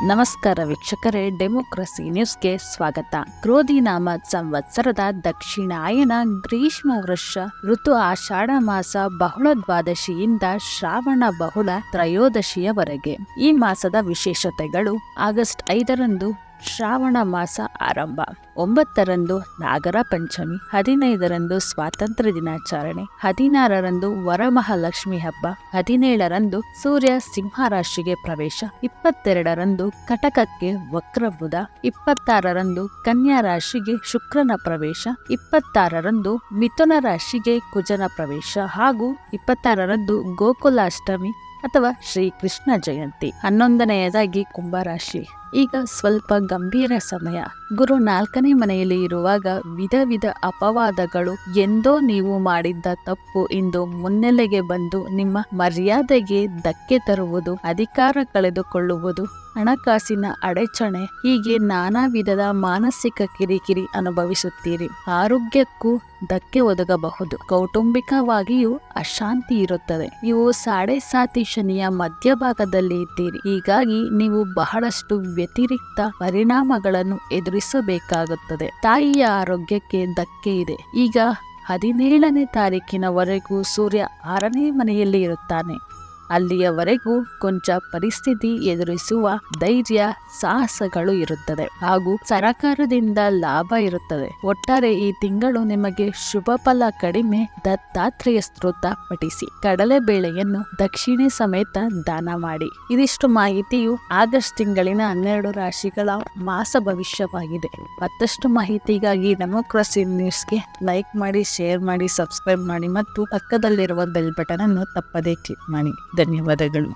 ನಮಸ್ಕಾರ ವೀಕ್ಷಕರೇ, ಡೆಮೋಕ್ರಸಿ ನ್ಯೂಸ್ಗೆ ಸ್ವಾಗತ. ಕ್ರೋಧಿನಾಮ ಸಂವತ್ಸರದ ದಕ್ಷಿಣಾಯನ ಗ್ರೀಷ್ಮ ವರ್ಷ ಋತು ಆಷಾಢ ಮಾಸ ಬಹುಳ ದ್ವಾದಶಿಯಿಂದ ಶ್ರಾವಣ ಬಹುಳ ತ್ರಯೋದಶಿಯವರೆಗೆ. ಈ ಮಾಸದ ವಿಶೇಷತೆಗಳು: ಆಗಸ್ಟ್ 5ರಂದು ಶ್ರಾವಣ ಮಾಸ ಆರಂಭ, 9ರಂದು ನಾಗರ ಪಂಚಮಿ, 15ರಂದು ಸ್ವಾತಂತ್ರ್ಯ ದಿನಾಚರಣೆ, 16ರಂದು ವರಮಹಾಲಕ್ಷ್ಮಿ ಹಬ್ಬ, 17ರಂದು ಸೂರ್ಯ ಸಿಂಹ ರಾಶಿಗೆ ಪ್ರವೇಶ, 22ರಂದು ಕಟಕಕ್ಕೆ ವಕ್ರಬುಧ, 26ರಂದು ಕನ್ಯಾ ರಾಶಿಗೆ ಶುಕ್ರನ ಪ್ರವೇಶ, 26ರಂದು ಮಿಥುನ ರಾಶಿಗೆ ಕುಜನ ಪ್ರವೇಶ ಹಾಗೂ 26ರಂದು ಗೋಕುಲಾಷ್ಟಮಿ ಅಥವಾ ಶ್ರೀಕೃಷ್ಣ ಜಯಂತಿ. 11ನೇದಾಗಿ ಕುಂಭರಾಶಿ. ಈಗ ಸ್ವಲ್ಪ ಗಂಭೀರ ಸಮಯ. ಗುರು 4ನೇ ಮನೆಯಲ್ಲಿ ಇರುವಾಗ ವಿಧ ಅಪವಾದಗಳು, ಎಂದೋ ನೀವು ಮಾಡಿದ್ದ ತಪ್ಪು ಇಂದು ಮುನ್ನೆಲೆಗೆ ಬಂದು ನಿಮ್ಮ ಮರ್ಯಾದೆಗೆ ಧಕ್ಕೆ ತರುವುದು, ಅಧಿಕಾರ ಕಳೆದುಕೊಳ್ಳುವುದು, ಹಣಕಾಸಿನ ಅಡಚಣೆ, ಹೀಗೆ ನಾನಾ ವಿಧದ ಮಾನಸಿಕ ಕಿರಿಕಿರಿ ಅನುಭವಿಸುತ್ತೀರಿ. ಆರೋಗ್ಯಕ್ಕೂ ಧಕ್ಕೆ ಒದಗಬಹುದು. ಕೌಟುಂಬಿಕವಾಗಿಯೂ ಅಶಾಂತಿ ಇರುತ್ತದೆ. ನೀವು 7.5 ಶನಿಯ ಮಧ್ಯಭಾಗದಲ್ಲಿ ಇದ್ದೀರಿ. ಹೀಗಾಗಿ ನೀವು ಬಹಳಷ್ಟು ವ್ಯತಿರಿಕ್ತ ಪರಿಣಾಮಗಳನ್ನು ಎದುರಿಸಬೇಕಾಗುತ್ತದೆ. ತಾಯಿಯ ಆರೋಗ್ಯಕ್ಕೆ ಧಕ್ಕೆ ಇದೆ. ಈಗ 17ನೇ ತಾರೀಕಿನವರೆಗೂ ಸೂರ್ಯ 6ನೇ ಮನೆಯಲ್ಲಿ ಇರುತ್ತಾನೆ. ಅಲ್ಲಿಯವರೆಗೂ ಕೊಂಚ ಪರಿಸ್ಥಿತಿ ಎದುರಿಸುವ ಧೈರ್ಯ ಸಾಹಸಗಳು ಇರುತ್ತದೆ ಹಾಗೂ ಸರಕಾರದಿಂದ ಲಾಭ ಇರುತ್ತದೆ. ಒಟ್ಟಾರೆ ಈ ತಿಂಗಳು ನಿಮಗೆ ಶುಭ ಫಲ ಕಡಿಮೆ. ದತ್ತಾತ್ರೇಯ ಸ್ತೋತ್ರ ಪಠಿಸಿ. ಕಡಲೆಬೇಳೆಯನ್ನು ದಕ್ಷಿಣೆ ಸಮೇತ ದಾನ ಮಾಡಿ. ಇದಿಷ್ಟು ಮಾಹಿತಿಯು ಆಗಸ್ಟ್ ತಿಂಗಳಿನ 12 ರಾಶಿಗಳ ಮಾಸ ಭವಿಷ್ಯವಾಗಿದೆ. ಮತ್ತಷ್ಟು ಮಾಹಿತಿಗಾಗಿ ಡೆಮೋಕ್ರಸಿ ನ್ಯೂಸ್ಗೆ ಲೈಕ್ ಮಾಡಿ, ಶೇರ್ ಮಾಡಿ, ಸಬ್ಸ್ಕ್ರೈಬ್ ಮಾಡಿ ಮತ್ತು ಪಕ್ಕದಲ್ಲಿರುವ ಬೆಲ್ ಬಟನ್ ಅನ್ನು ತಪ್ಪದೇ ಕ್ಲಿಕ್ ಮಾಡಿ. ಧನ್ಯವಾದಗಳು.